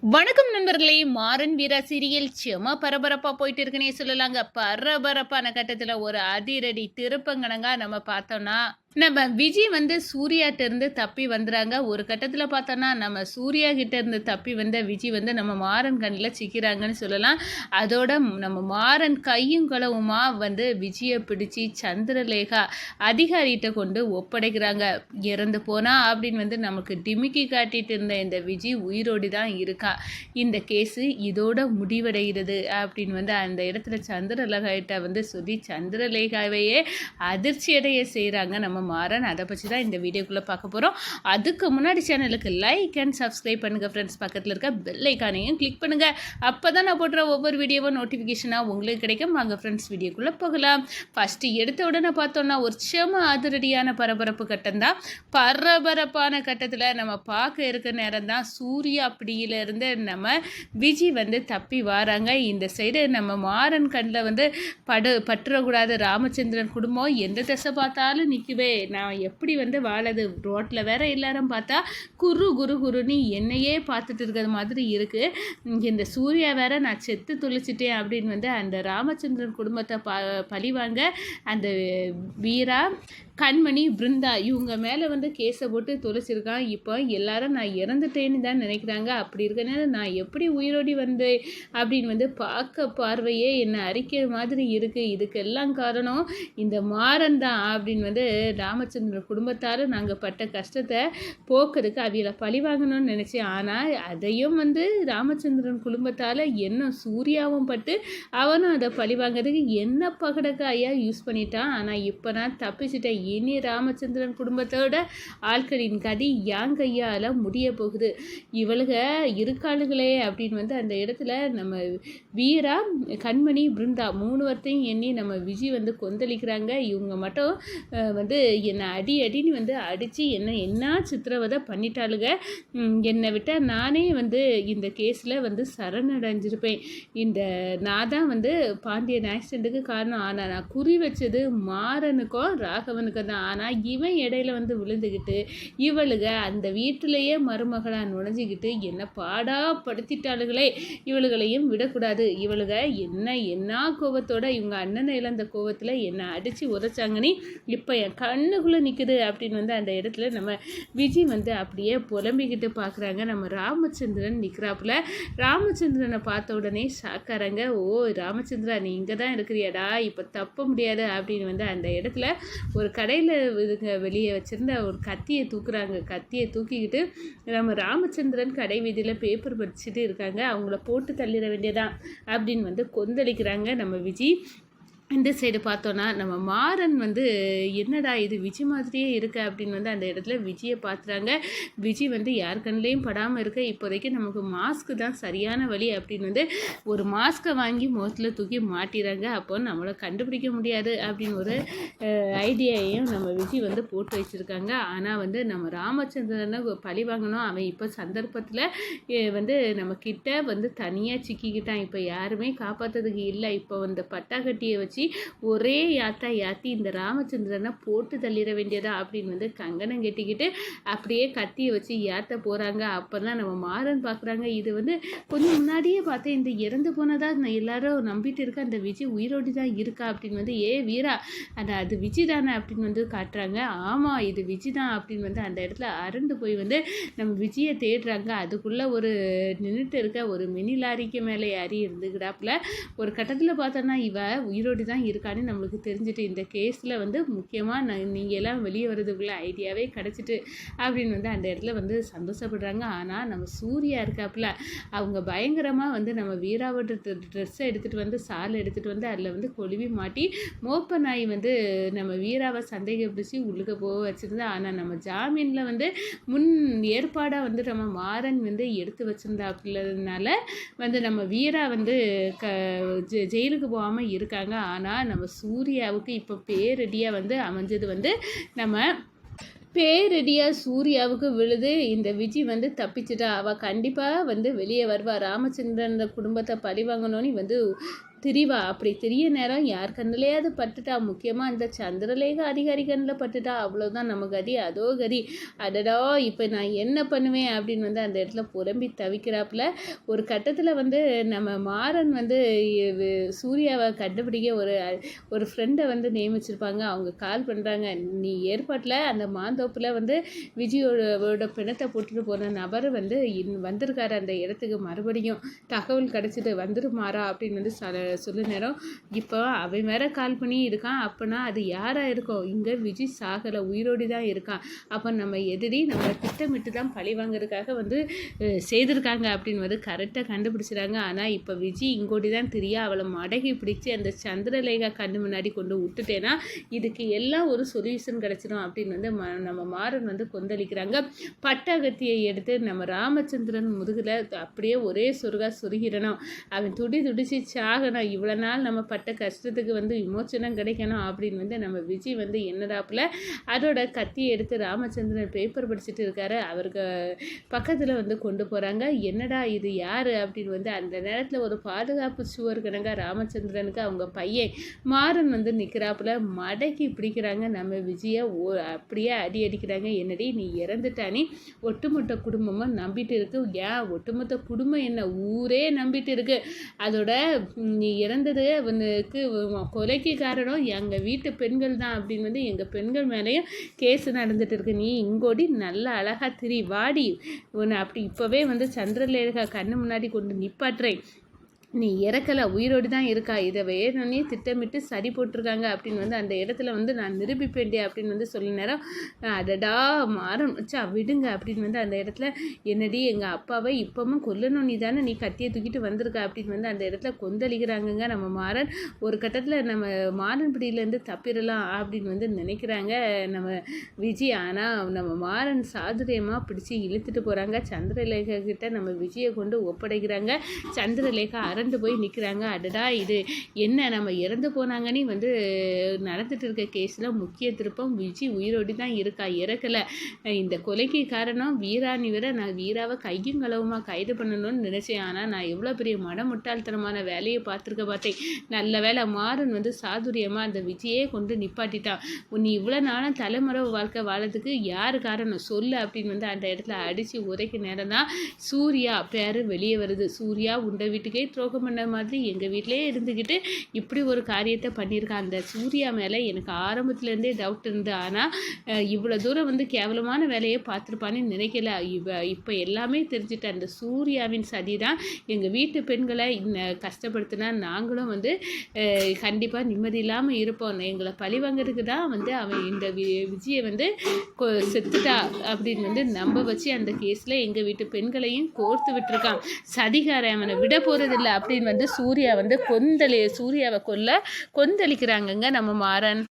வணக்கம் நண்பர்களே. மாறன் வீரா சீரியல் செம பரபரப்பா போயிட்டு இருக்குன்னே சொல்லலாங்க. பரபரப்பான கட்டத்துல ஒரு அதிரடி திருப்பங்கணங்கா நம்ம பார்த்தோம்னா, நம்ம விஜய் வந்து சூர்யாட்ட இருந்து தப்பி வந்துறாங்க. ஒரு கட்டத்துல பார்த்தோம்னா நம்ம சூர்யா கிட்ட இருந்து தப்பி வந்த விஜய் வந்து நம்ம மாறன் கண்ணில் சிக்கிறாங்கன்னு சொல்லலாம். அதோட நம்ம மாறன் கையும் களவுமா வந்து விஜயை பிடிச்சி சந்திரலேகா அதிகாரிகிட்ட கொண்டு ஒப்படைக்கிறாங்க. இறந்து போனா அப்படின்னு வந்து நமக்கு டிமிக்கி காட்டிட்டு இருந்த இந்த விஜய் உயிரோடி தான் இருக்கா. இந்த கேஸு இதோட முடிவடைகிறது அப்படின்னு வந்து அந்த இடத்துல சந்திரலேகாட்ட வந்து சொல்லி சந்திரலேகாவையே அதிர்ச்சி அடைய செய்கிறாங்க நம்ம மாறன். அதை பற்றி தான் இந்த வீடியோக்குள்ளே பார்க்க போகிறோம். அதுக்கு முன்னாடி சேனலுக்கு லைக் அண்ட் சப்ஸ்கிரைப் பண்ணுங்கள் ஃப்ரெண்ட்ஸ். பக்கத்தில் இருக்க பெல் ஐக்கானையும் கிளிக் பண்ணுங்கள். அப்போ தான் நான் போடுற ஒவ்வொரு வீடியோவும் நோட்டிஃபிகேஷனாக உங்களுக்கு கிடைக்கும். வாங்க ஃப்ரெண்ட்ஸ் வீடியோக்குள்ளே போகலாம். ஃபஸ்ட்டு எடுத்த உடனே பார்த்தோன்னா ஒரு செம அதிரடியான பரபரப்பு கட்டம் தான். பரபரப்பான கட்டத்தில் நம்ம பார்க்க இருக்க நேரம் தான் சூர்யா அப்படியிலேருந்து நம்ம விஜய் வந்து தப்பி வராங்க. இந்த சைடு நம்ம மாறன் கண்ணில் வந்து பற்றக்கூடாது. ராமச்சந்திரன் குடும்பம் எந்த திசை பார்த்தாலும் நிற்குவே, நான் எப்படி வந்து வாழது, ரோட்டில் வேற எல்லாரும் பார்த்தா குருன்னு என்னையே பார்த்துட்டு இருக்கிற மாதிரி இருக்குது. இந்த சூர்யா வேற நான் செத்து தொலைச்சிட்டேன் அப்படின்னு வந்து அந்த ராமச்சந்திரன் குடும்பத்தை பழிவாங்க அந்த வீரா, கண்மணி, பிருந்தா இவங்க மேலே வந்து கேஸை போட்டு தொலைச்சிருக்கான். இப்போ எல்லாரும் நான் இறந்துட்டேன்னு தான் நினைக்கிறாங்க. அப்படி இருக்கனால நான் எப்படி உயிரோடி வந்தேன் அப்படின்னு வந்து பார்க்க பார்வையே என்னை அரிக்கிற மாதிரி இருக்குது. இதுக்கெல்லாம் காரணம் இந்த மாறன் தான் அப்படின்னு வந்து ராமச்சந்திரன் குடும்பத்தால் நாங்கள் பட்ட கஷ்டத்தை போக்குறதுக்கு அவையில் பழி வாங்கணும்னு நினச்சேன். ஆனால் அதையும் வந்து ராமச்சந்திரன் குடும்பத்தால் என்ன சூர்யாவும் பட்டு அவனும் அதை பழி வாங்கிறதுக்கு என்ன பகடக்காயா யூஸ் பண்ணிட்டான். ஆனால் இப்போ நான் தப்பிச்சிட்டேன். இனி ராமச்சந்திரன் குடும்பத்தோட ஆட்களின் கதி யாங் கையால் முடிய போகுது. இவளுக இருக்காளுகளே அப்படின்னு வந்து அந்த இடத்துல நம்ம வீரா, கண்மணி, பிருந்தா 3 வார்த்தையும் எண்ணி நம்ம விஜய் வந்து கொந்தளிக்கிறாங்க. இவங்க மட்டும் வந்து என்னை அடின்னு வந்து அடித்து என்ன சித்திரவதை பண்ணிட்டாளுங்க. என்னை விட்டால் நானே வந்து இந்த கேஸில் வந்து சரணடைஞ்சிருப்பேன். நான் தான் வந்து பாண்டியன் ஆக்சிடெண்ட்டுக்கு காரணம். ஆனால் நான் குறி வச்சது மாறனுக்கும் ராகவனுக்கும் தான். ஆனால் இவன் இடையில வந்து விழுந்துக்கிட்டு இவளுக அந்த வீட்டிலேயே மருமகளாக நுழைஞ்சிக்கிட்டு என்னை பாடாப்படுத்திட்டாளுகளே. இவளுகளையும் விடக்கூடாது. இவளுக என்ன கோபத்தோட இவங்க அண்ணனை இழந்த கோபத்தில் என்னை அடித்து உதைச்சாங்கன்னு இப்போ என் கண்ணுக்குள்ளே நிற்குது அப்படின்னு வந்து அந்த இடத்துல நம்ம விஜய் வந்து அப்படியே புலம்பிக்கிட்டு பார்க்குறாங்க. நம்ம ராமச்சந்திரன் நிற்கிறாப்புல. ராமச்சந்திரனை பார்த்த உடனே ஷாக்காராங்க. ஓ ராமச்சந்திரா, நீ இங்கே தான் இருக்கிறியாடா, இப்போ தப்ப முடியாது அப்படின்னு வந்து அந்த இடத்துல ஒரு கடையில் வெளியே வச்சுருந்த ஒரு கத்தியை தூக்குறாங்க. கத்தியை தூக்கிக்கிட்டு நம்ம ராமச்சந்திரன் கடை வீதியில் பேப்பர் படிச்சுட்டு இருக்காங்க. அவங்கள போட்டு தள்ளிட வேண்டியதான் அப்படின்னு வந்து கொந்தளிக்கிறாங்க நம்ம விஜய். இந்த சைடு பார்த்தோன்னா நம்ம மாறன் வந்து என்னடா இது விஜய் மாதிரியே இருக்க அப்படின்னு வந்து அந்த இடத்துல விஜயை பார்த்துறாங்க. விஜய் வந்து யார் கண்ணிலையும் படாமல் இருக்க இப்போதைக்கு நமக்கு மாஸ்க்கு தான் சரியான வழி அப்படின்னு வந்து ஒரு மாஸ்க்கை வாங்கி முகத்தில் தூக்கி மாட்டிறாங்க. அப்போ நம்மளை கண்டுபிடிக்க முடியாது அப்படின்னு ஒரு ஐடியாவையும் நம்ம விஜய் வந்து போட்டு வச்சுருக்காங்க. ஆனால் வந்து நம்ம ராமச்சந்திரனை பழி வாங்கணும். அவன் இப்போ சந்தர்ப்பத்தில் வந்து நம்ம கிட்ட வந்து தனியாக சிக்கிக்கிட்டான். இப்போ யாருமே காப்பாற்றுறதுக்கு இல்லை. இப்போ வந்து பட்டாக்கட்டியை வச்சு ஒரே யாத்தி இந்த ராமச்சந்திரனை போட்டு தள்ளிட வேண்டியதா அப்படின்னு வந்து கங்கணம் கட்டிக்கிட்டு அப்படியே கத்தியை வச்சு ஏற்ற போகிறாங்க. அப்போ தான் நம்ம மாறன் பார்க்குறாங்க. இது வந்து கொஞ்சம் முன்னாடியே பார்த்தேன், இந்த இறந்து போனதா நான் எல்லாரும் நம்பிட்டு இருக்கேன், அந்த விஜய் உயிரோடி தான் இருக்கா அப்படின்னு வந்து வீரா அது விஜய் தானே அப்படின்னு வந்து காட்டுறாங்க. ஆமாம் இது விஜய் தான் அப்படின்னு வந்து அந்த இடத்துல அரண்டு போய் வந்து நம்ம விஜயை தேடுறாங்க. அதுக்குள்ளே ஒரு நின்றுட்டு இருக்க ஒரு மினி லாரிக்கு மேலே ஏறி இருந்துக்கிடாப்புல. ஒரு கட்டத்தில் பார்த்தோன்னா இவ உயிரோடி தான் இருக்கான்னு நம்மளுக்கு தெரிஞ்சுட்டு இந்த கேஸில் வந்து முக்கியமாக நீங்கள் எல்லாம் வெளியே வர்றதுக்குள்ள ஐடியாவே கிடச்சிட்டு அப்படின்னு வந்து அந்த இடத்துல வந்து சந்தோஷப்படுறாங்க. ஆனால் நம்ம சூர்யா இருக்காப்புல அவங்க பயங்கரமாக வந்து நம்ம வீராவோட ட்ரெஸ்ஸை எடுத்துகிட்டு வந்து சாலை எடுத்துகிட்டு வந்து அதில் வந்து கொழுவி மாட்டி மோப்ப நாய் வந்து நம்ம வீராவை சந்தேகப்பிடிச்சி உள்ளுக்க போக வச்சுருந்தா. ஆனால் நம்ம ஜாமீனில் வந்து முன் ஏற்பாடாக வந்து நம்ம மாறன் வந்து எடுத்து வச்சுருந்தாப்புலனால வந்து நம்ம வீரா வந்து ஜெயிலுக்கு போகாமல் இருக்காங்க. ஆனால் நம்ம சூர்யாவுக்கு இப்போ பேரடியாக வந்து அமைஞ்சது வந்து நம்ம பேரடியாக சூர்யாவுக்கு விழுது. இந்த விஜய் வந்து தப்பிச்சிட்டா. அவள் கண்டிப்பாக வந்து வெளியே வருவா. ராமச்சந்திரன் குடும்பத்தை பழி வாங்கணும்னு வந்து திரிவா. அப்படி திரிய நேரம் யார் கண்ணுலையாவது பட்டுட்டா, முக்கியமாக இந்த சந்திரலேகா அதிகாரி கண்ணில் பட்டுட்டா அவ்வளோதான் நம்ம கதி, அதோ கதி. அடடா இப்போ நான் என்ன பண்ணுவேன் அப்படின்னு வந்து அந்த இடத்துல புலம்பி தவிக்கிறாப்புல. ஒரு கட்டத்தில் வந்து நம்ம மாறன் வந்து சூர்யாவை கண்டுபிடிக்க ஒரு ஃப்ரெண்டை வந்து நியமிச்சிருப்பாங்க. அவங்க கால் பண்ணுறாங்க, நீ ஏற்பாட்டில் அந்த மாந்தோப்பில் வந்து விஜயோட பிணத்தை போட்டுட்டு போன நபர் வந்து வந்திருக்காரு அந்த இடத்துக்கு, மறுபடியும் தகவல் கிடச்சிட்டு வந்துருமாறா அப்படின்னு வந்து சொல்லு நேரம். இப்போ அவன் வேற கால் பண்ணி இருக்கான். அப்போனா அது யாராக இருக்கும்? இங்கே விஜய் சாகலை, உயிரோடி தான் இருக்கான். அப்போ நம்ம எதிரி நம்ம திட்டமிட்டு தான் பழி வாங்குறதுக்காக வந்து செய்திருக்காங்க அப்படின்னு வந்து கரெக்டாக கண்டுபிடிச்சிடாங்க. ஆனால் இப்போ விஜய் இங்கோடி தான் தெரியா, அவளை மடகி பிடிச்சி அந்த சந்திரலேகா கண்ணு முன்னாடி கொண்டு விட்டுட்டேன்னா இதுக்கு எல்லாம் ஒரு சொல்யூஷன் கிடச்சிடும் அப்படின்னு வந்து நம்ம மாறன் வந்து கொந்தளிக்கிறாங்க. பட்டகத்தியை எடுத்து நம்ம ராமச்சந்திரன் முதுகில் அப்படியே ஒரே சொருகிடணும். அவன் துடிச்சு சாகணும். இவ்வளோ நாள் நம்ம பட்ட கஷ்டத்துக்கு வந்து விமோச்சனம் கிடைக்கணும் அப்படின்னு வந்து நம்ம விஜய் வந்து என்னடாப்புல அதோட கத்தியை எடுத்து ராமச்சந்திரன் பேப்பர் படிச்சுட்டு இருக்காரு. அவருக்கு பக்கத்தில் வந்து கொண்டு போகிறாங்க. என்னடா இது யார் அப்படின்னு வந்து அந்த நேரத்தில் ஒரு பாதுகாப்பு சுவர் கிடங்க ராமச்சந்திரனுக்கு அவங்க பையன் மாறன் வந்து நிற்கிறாப்புல. மடக்கி பிடிக்கிறாங்க நம்ம விஜயை, அப்படியே அடி அடிக்கிறாங்க. என்னடி நீ இறந்துட்டானி, ஒட்டுமொத்த குடும்பமும் நம்பிட்டு இருக்கு. ஏன் ஒட்டுமொத்த குடும்பம் என்ன, ஊரே நம்பிட்டு இருக்கு. அதோட நீ இறந்தது அவனுக்கு கொலைக்கு காரணம் எங்கள் வீட்டு பெண்கள் தான் அப்படின்னு வந்து எங்கள் பெண்கள் மேலேயும் கேஸ் நடந்துட்டு இருக்கு. நீ இங்கோடி நல்லா அழகா திரி, வாடி உன்னை அப்படி இப்போவே வந்து சந்திரலேகா கண்ணு முன்னாடி கொண்டு நிப்பாட்டுறேன். நீ இறக்கலை, உயிரோடு தான் இருக்கா. இதை வேணும்னே திட்டமிட்டு சரி போட்டிருக்காங்க அப்படின்னு வந்து அந்த இடத்துல வந்து நான் நிரூபிப்பேன்டே அப்படின்னு வந்து சொல்ல நேரம். அடடா மாறன் வச்சா விடுங்க அப்படின்னு வந்து அந்த இடத்துல, என்னடி எங்கள் அப்பாவை இப்பவும் கொல்லணும், நீ தானே நீ கத்தியை தூக்கிட்டு வந்திருக்க அப்படின்னு வந்து அந்த இடத்துல கொந்தளிக்கிறாங்கங்க நம்ம மாறன். ஒரு கட்டத்தில் நம்ம மாறன் பிடியிலேருந்து தப்பிடலாம் அப்படின்னு வந்து நினைக்கிறாங்க நம்ம விஜய். ஆனால் நம்ம மாறன் சாதுரியமாக பிடிச்சி இழுத்துட்டு போகிறாங்க. சந்திரலேகா கிட்ட நம்ம விஜயை கொண்டு ஒப்படைக்கிறாங்க. சந்திரலேகா போய் நிற்கிறாங்க. அடடா இது என்ன, நம்ம இறந்து போனாங்கன்னு வந்து நடந்துட்டு இருக்க கேஸில் முக்கிய திருப்பம் விஜய் உயிரோடி தான் இருக்கா, இறக்கலை. இந்த கொலைக்கு காரணம் வீராணி விட நான் வீராவை கையும் களவுமா கைது பண்ணணும்னு நினைச்சேன். ஆனால் நான் எவ்வளோ பெரிய முட்டாள்தனமான வேலையை பார்த்தேன். நல்ல வேலை மாறன் வந்து சாதுரியமாக அந்த விஜயே கொண்டு நிப்பாட்டிட்டான். நீ இவ்வளோ நாளும் தலைமுறை வாழ்க்கை வாழறதுக்கு யார் காரணம் சொல்லு அப்படின்னு வந்து அந்த இடத்துல அடித்து உரைக்க நேரம் தான் சூர்யா பேர் வெளியே வருது. சூர்யா உண்ட வீட்டுக்கே துரோகம் பண்ண மாதிரி எங்கள் வீட்டிலே இருந்துக்கிட்டு இப்படி ஒரு காரியத்தை பண்ணியிருக்கான். அந்த சூர்யா மேலே எனக்கு ஆரம்பத்துலேருந்தே டவுட் இருந்து, ஆனால் இவ்வளோ தூரம் வந்து கேவலமான வேலையை பார்த்துருப்பான்னு நினைக்கல. இப்போ எல்லாமே தெரிஞ்சுட்டு அந்த சூர்யாவின் சதி தான் எங்கள் வீட்டு பெண்களை கஷ்டப்படுத்தினா நாங்களும் வந்து கண்டிப்பாக நிம்மதி இல்லாமல் இருப்போம். எங்களை பழி வாங்கிறதுக்கு தான் வந்து அவன் இந்த விஜயை வந்து செத்துட்டா அப்படின்னு வந்து நம்ப வச்சு அந்த கேஸில் எங்கள் வீட்டு பெண்களையும் கோர்த்து விட்டுருக்கான். சதிகாரன் அவனை விட போகிறதில்ல அப்படின்னு வந்து சூர்யாவை கொல்ல கொந்தளிக்கிறாங்கங்க நம்ம மாறன்.